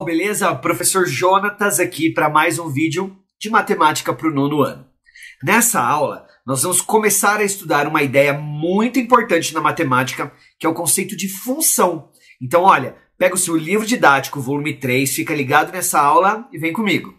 Beleza? Professor Jonatas aqui para mais um vídeo de matemática para o nono ano. Nessa aula, nós vamos começar a estudar uma ideia muito importante na matemática, que é o conceito de função. Então, olha, pega o seu livro didático, volume 3, fica ligado nessa aula e vem comigo.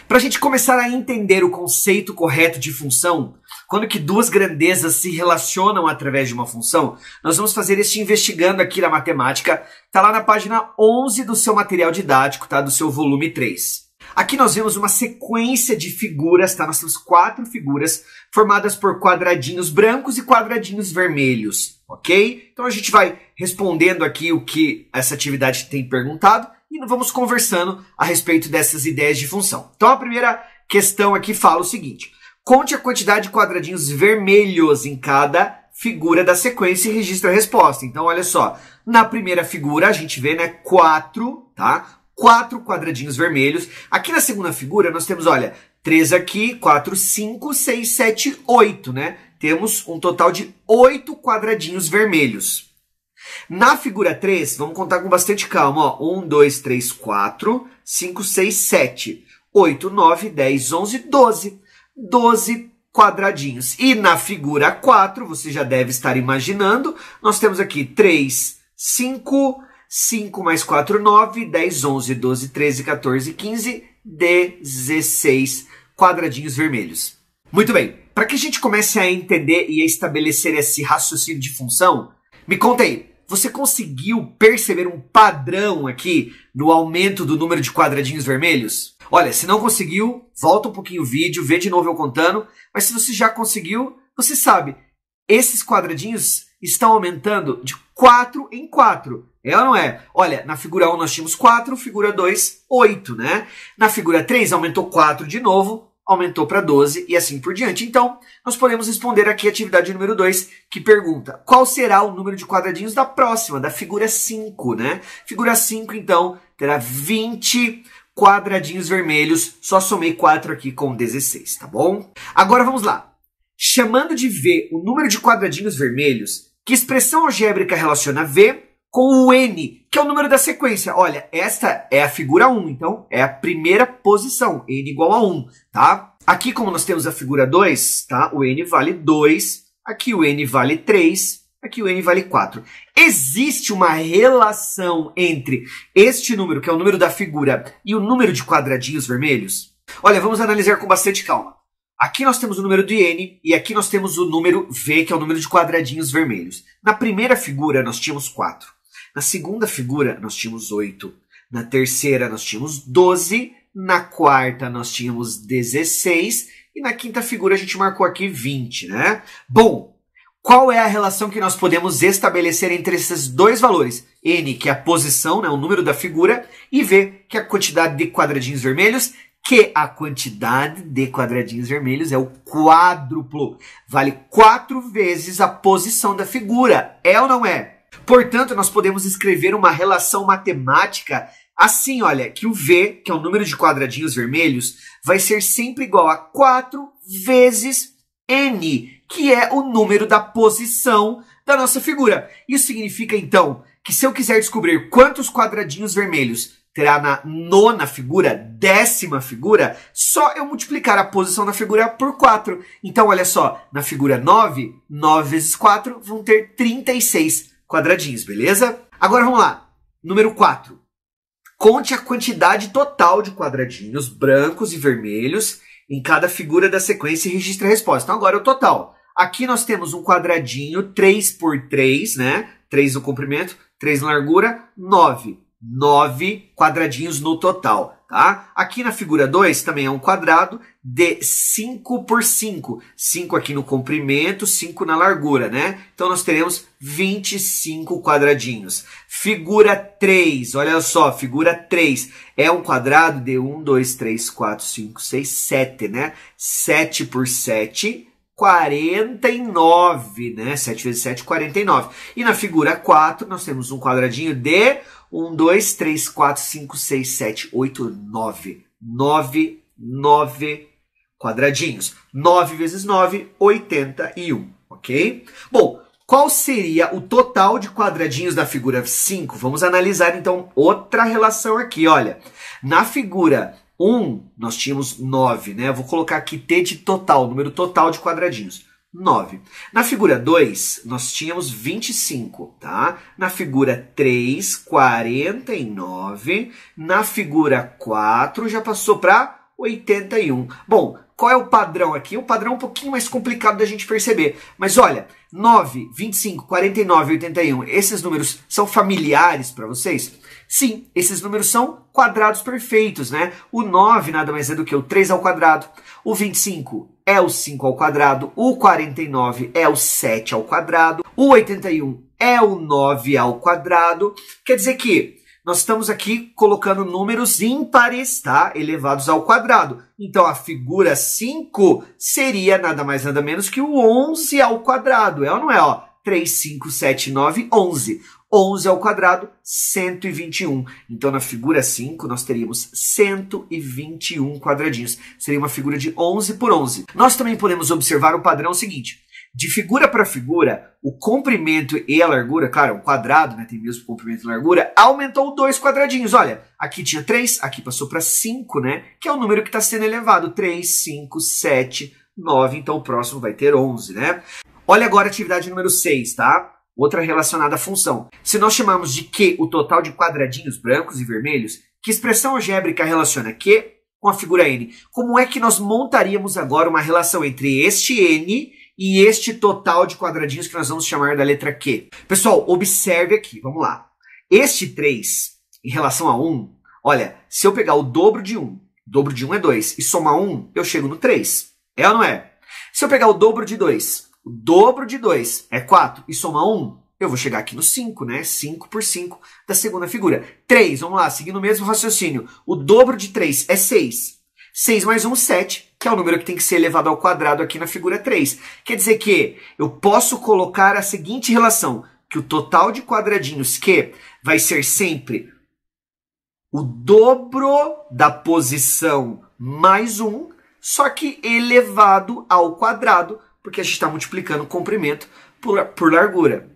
Para a gente começar a entender o conceito correto de função, quando que duas grandezas se relacionam através de uma função, nós vamos fazer este investigando aqui na matemática. Está lá na página 11 do seu material didático, tá? Do seu volume 3. Aqui nós vemos uma sequência de figuras, tá? Nós temos 4 figuras formadas por quadradinhos brancos e quadradinhos vermelhos, ok? Então a gente vai respondendo aqui o que essa atividade tem perguntado e vamos conversando a respeito dessas ideias de função. Então a primeira questão aqui fala o seguinte: conte a quantidade de quadradinhos vermelhos em cada figura da sequência e registre a resposta. Então, olha só, na primeira figura a gente vê, né, 4, tá? 4 quadradinhos vermelhos. Aqui na segunda figura nós temos, olha, 3 aqui, 4, 5, 6, 7, 8, né? Temos um total de 8 quadradinhos vermelhos. Na figura 3, vamos contar com bastante calma, ó. 1, 2, 3, 4, 5, 6, 7, 8, 9, 10, 11, 12. 12 quadradinhos. E na figura 4, você já deve estar imaginando, nós temos aqui 3, 5, 5 mais 4, 9, 10, 11, 12, 13, 14, 15, 16 quadradinhos vermelhos. Muito bem, para que a gente comece a entender e a estabelecer esse raciocínio de função, me conta aí, você conseguiu perceber um padrão aqui no aumento do número de quadradinhos vermelhos? Olha, se não conseguiu, volta um pouquinho o vídeo, vê de novo eu contando. Mas se você já conseguiu, você sabe, esses quadradinhos estão aumentando de 4 em 4. É ou não é? Olha, na figura 1 nós tínhamos 4, figura 2, 8, né? Na figura 3 aumentou 4 de novo, aumentou para 12 e assim por diante. Então, nós podemos responder aqui a atividade número 2, que pergunta: qual será o número de quadradinhos da próxima, da figura 5, né? Figura 5, então, terá 20 quadradinhos vermelhos. Só somei 4 aqui com 16, tá bom? Agora vamos lá. Chamando de V o número de quadradinhos vermelhos, que expressão algébrica relaciona V com o N, que é o número da sequência? Olha, esta é a figura 1, então é a primeira posição, N igual a 1, tá? Aqui, como nós temos a figura 2, tá? O N vale 2, aqui o N vale 3, aqui o N vale 4. Existe uma relação entre este número, que é o número da figura, e o número de quadradinhos vermelhos? Olha, vamos analisar com bastante calma. Aqui nós temos o número de N e aqui nós temos o número V, que é o número de quadradinhos vermelhos. Na primeira figura nós tínhamos 4. Na segunda figura nós tínhamos 8. Na terceira nós tínhamos 12. Na quarta nós tínhamos 16. E na quinta figura a gente marcou aqui 20, né? Bom, qual é a relação que nós podemos estabelecer entre esses dois valores? N, que é a posição, né, o número da figura, e V, que é a quantidade de quadradinhos vermelhos, que a quantidade de quadradinhos vermelhos é o quádruplo. Vale 4 vezes a posição da figura. É ou não é? Portanto, nós podemos escrever uma relação matemática assim, olha, que o V, que é o número de quadradinhos vermelhos, vai ser sempre igual a 4 vezes N, que é o número da posição da nossa figura. Isso significa, então, que se eu quiser descobrir quantos quadradinhos vermelhos terá na nona figura, décima figura, só eu multiplicar a posição da figura por 4. Então, olha só, na figura 9, 9 vezes 4 vão ter 36 quadradinhos, beleza? Agora vamos lá. Número 4. Conte a quantidade total de quadradinhos brancos e vermelhos em cada figura da sequência e registre a resposta. Então, agora é o total. Aqui nós temos um quadradinho 3 por 3, né? 3 no comprimento, 3 na largura, 9. 9 quadradinhos no total, tá? Aqui na figura 2 também é um quadrado de 5 por 5. 5 aqui no comprimento, 5 na largura, né? Então nós teremos 25 quadradinhos. Figura 3, olha só, figura 3 é um quadrado de 1, 2, 3, 4, 5, 6, 7, né? 7 por 7, 49, né? 7 vezes 7, 49. E na figura 4 nós temos um quadradinho de 1, 2, 3, 4, 5, 6, 7, 8, 9. 9 quadradinhos. 9 vezes 9, 81, ok? Bom, Qual seria o total de quadradinhos da figura 5? Vamos analisar então outra relação aqui, olha. Na figura 1, nós tínhamos 9, né? Eu vou colocar aqui T de total, número total de quadradinhos. 9. Na figura 2, nós tínhamos 25, tá? Na figura 3, 49. Na figura 4, já passou para 81. Bom, qual é o padrão aqui? O padrão é um pouquinho mais complicado da gente perceber. Mas olha, 9, 25, 49, 81, esses números são familiares para vocês? Sim, esses números são quadrados perfeitos, né? O 9 nada mais é do que o 3 ao quadrado. O 25 é o 5 ao quadrado. O 49 é o 7 ao quadrado. O 81 é o 9 ao quadrado. Quer dizer que nós estamos aqui colocando números ímpares, tá? Elevados ao quadrado. Então, a figura 5 seria nada mais nada menos que o 11 ao quadrado. É ou não é? Ó, 3, 5, 7, 9, 11. 11 ao quadrado, 121. Então, na figura 5, nós teríamos 121 quadradinhos. Seria uma figura de 11 por 11. Nós também podemos observar o padrão seguinte. De figura para figura, o comprimento e a largura, claro, o quadrado, né, tem mesmo comprimento e largura, aumentou 2 quadradinhos. Olha, aqui tinha 3, aqui passou para 5, né, que é o número que está sendo elevado. 3, 5, 7, 9, então o próximo vai ter 11, né? Olha agora a atividade número 6, tá? Outra relacionada à função. Se nós chamarmos de Q o total de quadradinhos brancos e vermelhos, que expressão algébrica relaciona Q com a figura N? Como é que nós montaríamos agora uma relação entre este N e este total de quadradinhos que nós vamos chamar da letra Q? Pessoal, observe aqui, vamos lá. Este 3 em relação a 1, olha, se eu pegar o dobro de 1 é 2, e somar 1, eu chego no 3. É ou não é? Se eu pegar o dobro de 2 é 4, e somar 1, eu vou chegar aqui no 5, né? 5 por 5 da segunda figura. 3, vamos lá, seguindo o mesmo raciocínio. O dobro de 3 é 6. 6 mais 1, 7, que é o número que tem que ser elevado ao quadrado aqui na figura 3. Quer dizer que eu posso colocar a seguinte relação, que o total de quadradinhos Q vai ser sempre o dobro da posição mais 1, só que elevado ao quadrado, porque a gente está multiplicando comprimento por largura.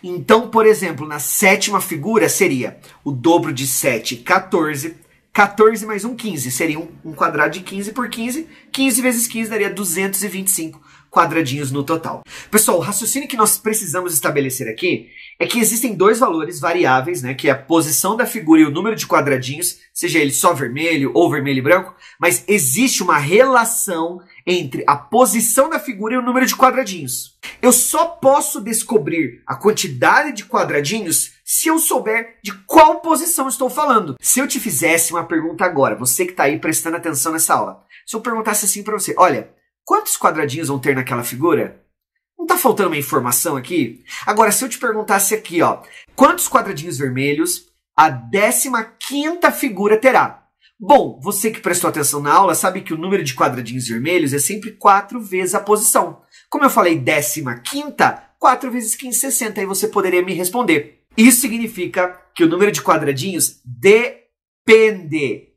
Então, por exemplo, na sétima figura seria o dobro de 7, 14. 14 mais 1, 15. Seria um quadrado de 15 por 15. 15 vezes 15 daria 225 quadradinhos no total. Pessoal, o raciocínio que nós precisamos estabelecer aqui é que existem dois valores variáveis, né, que é a posição da figura e o número de quadradinhos, seja ele só vermelho ou vermelho e branco, mas existe uma relação entre a posição da figura e o número de quadradinhos. Eu só posso descobrir a quantidade de quadradinhos se eu souber de qual posição estou falando. Se eu te fizesse uma pergunta agora, você que está aí prestando atenção nessa aula, se eu perguntasse assim para você, olha, quantos quadradinhos vão ter naquela figura? Não está faltando uma informação aqui? Agora, se eu te perguntasse aqui, ó, quantos quadradinhos vermelhos a 15ª figura terá? Bom, você que prestou atenção na aula sabe que o número de quadradinhos vermelhos é sempre 4 vezes a posição. Como eu falei 15ª, 4 vezes 15, 60. Aí você poderia me responder. Isso significa que o número de quadradinhos depende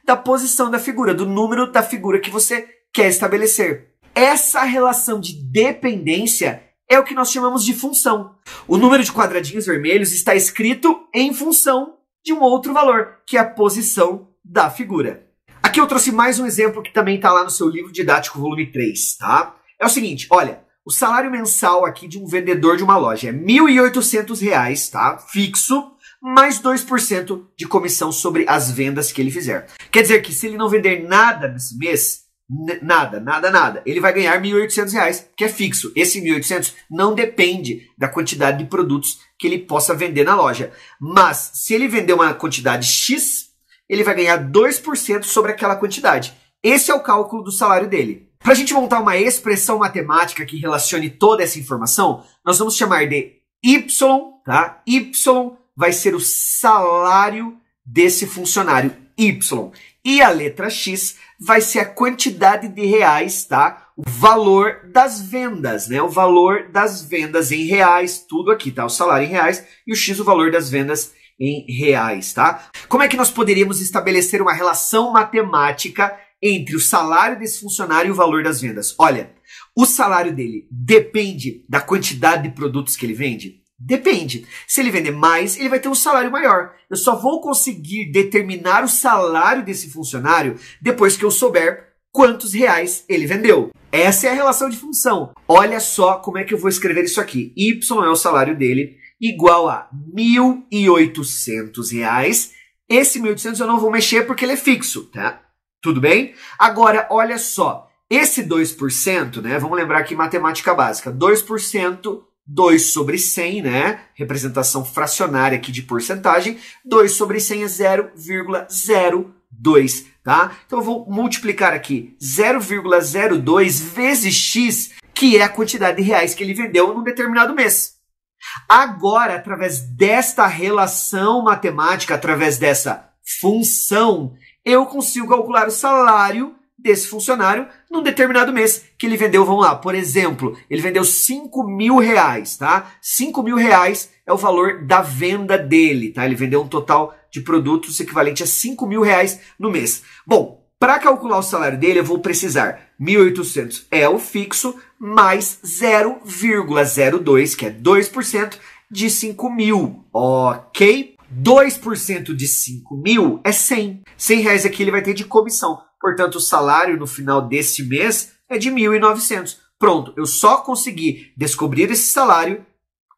da posição da figura, do número da figura que você quer estabelecer. Essa relação de dependência é o que nós chamamos de função. O número de quadradinhos vermelhos está escrito em função de um outro valor, que é a posição da figura. Aqui eu trouxe mais um exemplo que também está lá no seu livro didático volume 3, tá? É o seguinte, olha, o salário mensal aqui de um vendedor de uma loja é R$ 1.800, tá? Fixo, mais 2% de comissão sobre as vendas que ele fizer. Quer dizer que se ele não vender nada nesse mês, nada, ele vai ganhar R$ 1.800, que é fixo. Esse 1.800 não depende da quantidade de produtos que ele possa vender na loja. Mas, se ele vender uma quantidade X, ele vai ganhar 2% sobre aquela quantidade. Esse é o cálculo do salário dele. Para a gente montar uma expressão matemática que relacione toda essa informação, nós vamos chamar de Y, tá? Y vai ser o salário desse funcionário, Y. E a letra X vai ser a quantidade de reais, tá? O valor das vendas, né? O valor das vendas em reais, tudo aqui, tá? O salário em reais e o X, o valor das vendas em reais, tá? Como é que nós poderíamos estabelecer uma relação matemática entre o salário desse funcionário e o valor das vendas? Olha, O salário dele depende da quantidade de produtos que ele vende? Depende. Se ele vender mais, ele vai ter um salário maior. Eu só vou conseguir determinar o salário desse funcionário depois que eu souber quantos reais ele vendeu. Essa é a relação de função. Olha só como é que eu vou escrever isso aqui. Y é o salário dele, igual a R$ 1.800. Esse 1.800 eu não vou mexer porque ele é fixo, tá? Tudo bem? Agora, olha só. Esse 2%, né? Vamos lembrar aqui matemática básica. 2%, 2 sobre 100, né? Representação fracionária aqui de porcentagem. 2 sobre 100 é 0,02, tá? Então eu vou multiplicar aqui 0,02 vezes x, que é a quantidade de reais que ele vendeu num determinado mês. Agora, através desta relação matemática, através dessa função, eu consigo calcular o salário desse funcionário num determinado mês que ele vendeu, vamos lá, por exemplo, ele vendeu R$5.000, tá? R$5.000 é o valor da venda dele, tá? Ele vendeu um total de produtos equivalente a R$5.000 no mês. Bom, para calcular o salário dele, eu vou precisar 1.800 é o fixo, mais 0,02, que é 2% de 5.000, ok? 2% de 5.000 é 100. R$100 aqui ele vai ter de comissão. Portanto, o salário no final desse mês é de 1.900. Pronto, eu só consegui descobrir esse salário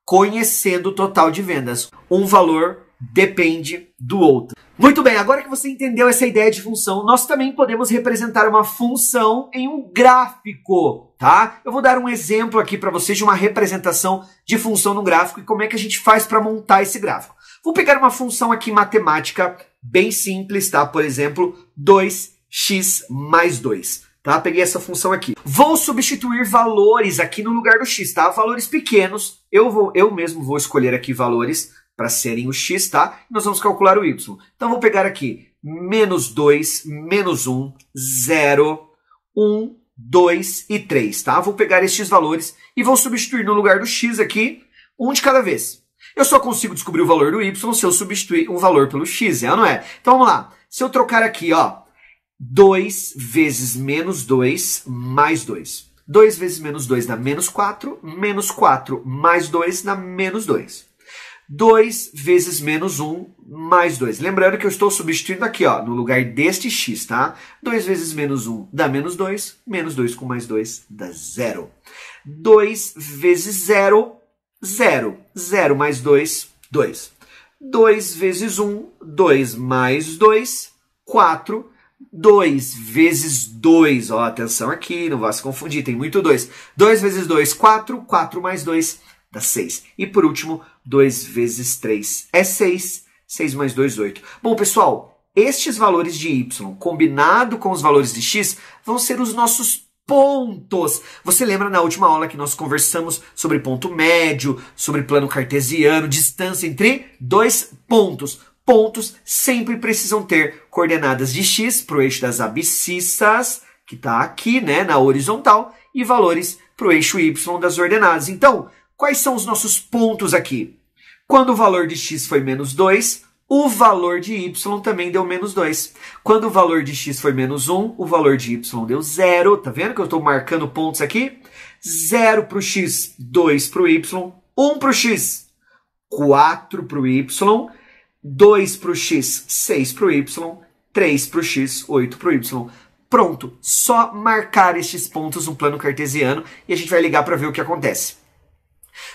conhecendo o total de vendas. Um valor depende do outro. Muito bem, agora que você entendeu essa ideia de função, nós também podemos representar uma função em um gráfico, tá? Eu vou dar um exemplo aqui para vocês de uma representação de função no gráfico e como é que a gente faz para montar esse gráfico. Vou pegar uma função aqui matemática bem simples, tá? Por exemplo, 2x mais 2. Tá? Peguei essa função aqui. Vou substituir valores aqui no lugar do x, tá? Valores pequenos. Eu mesmo vou escolher aqui valores para serem o x, tá? E nós vamos calcular o y. Então, vou pegar aqui menos 2, menos 1, 0, 1, 2 e 3, tá? Vou pegar estes valores e vou substituir no lugar do x aqui, um de cada vez. Eu só consigo descobrir o valor do y se eu substituir um valor pelo x, é ou não é? Então, vamos lá. Se eu trocar aqui, ó, 2 vezes menos 2 mais 2. 2 vezes menos 2 dá menos 4 mais 2 dá menos 2. 2 vezes menos 1 mais 2. Lembrando que eu estou substituindo aqui, ó, no lugar deste x, tá? 2 vezes menos 1 dá menos 2 com mais 2 dá 0. 2 vezes 0, 0. 0 mais 2, 2. 2 vezes 1, 2 mais 2, 4. 2 vezes 2, ó, atenção aqui, não vai se confundir, tem muito 2. 2 vezes 2, 4. 4 mais 2 dá 6. E por último, 2 vezes 3 é 6. 6 mais 2, 8. Bom, pessoal, estes valores de y, combinado com os valores de x, vão ser os nossos pontos. Você lembra na última aula que nós conversamos sobre ponto médio, sobre plano cartesiano, distância entre dois pontos. Pontos sempre precisam ter coordenadas de x para o eixo das abscissas, que está aqui, né, na horizontal, e valores para o eixo y das ordenadas. Então, quais são os nossos pontos aqui? Quando o valor de x foi menos 2, o valor de y também deu menos 2. Quando o valor de x foi menos 1, o valor de y deu 0. Tá vendo que eu estou marcando pontos aqui? 0 para o x, 2 para o y, 1 para o x, 4 para o y, 2 para o x, 6 para o y, 3 para o x, 8 para o y. Pronto, só marcar estes pontos no plano cartesiano e a gente vai ligar para ver o que acontece.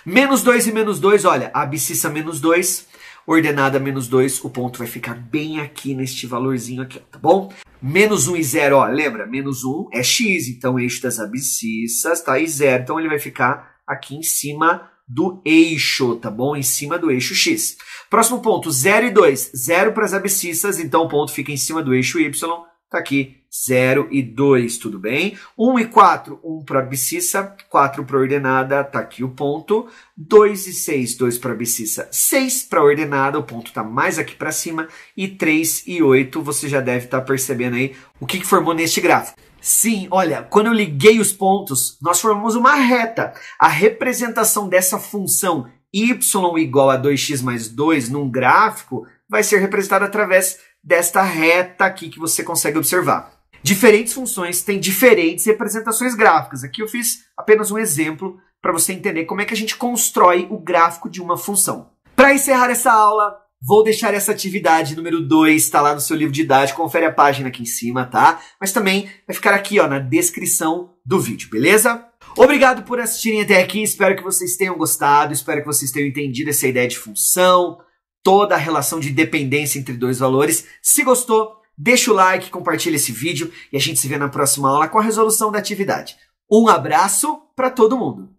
Menos 2 e menos 2, olha, abscissa menos 2, ordenada menos 2, o ponto vai ficar bem aqui neste valorzinho aqui, tá bom? Menos 1 e 0, ó, lembra? Menos 1 é x, então eixo das abscissas, tá? E 0, então ele vai ficar aqui em cima do eixo, tá bom? Em cima do eixo x. Próximo ponto, 0 e 2. 0 para as abscissas, então o ponto fica em cima do eixo y. Tá aqui, 0 e 2, tudo bem? 1 e 4, 1 para a abscissa, 4 para a ordenada, tá aqui o ponto. 2 e 6, 2 para a abscissa, 6 para a ordenada, o ponto tá mais aqui para cima. E 3 e 8, você já deve estar percebendo aí o que formou neste gráfico. Sim, olha, quando eu liguei os pontos, nós formamos uma reta. A representação dessa função y igual a 2x mais 2 num gráfico vai ser representada através desta reta aqui que você consegue observar. Diferentes funções têm diferentes representações gráficas. Aqui eu fiz apenas um exemplo para você entender como é que a gente constrói o gráfico de uma função. Para encerrar essa aula, vou deixar essa atividade número 2, está lá no seu livro didático, confere a página aqui em cima, tá? Mas também vai ficar aqui, ó, na descrição do vídeo, beleza? Obrigado por assistirem até aqui, espero que vocês tenham gostado, espero que vocês tenham entendido essa ideia de função, toda a relação de dependência entre dois valores. Se gostou, deixa o like, compartilha esse vídeo e a gente se vê na próxima aula com a resolução da atividade. Um abraço para todo mundo!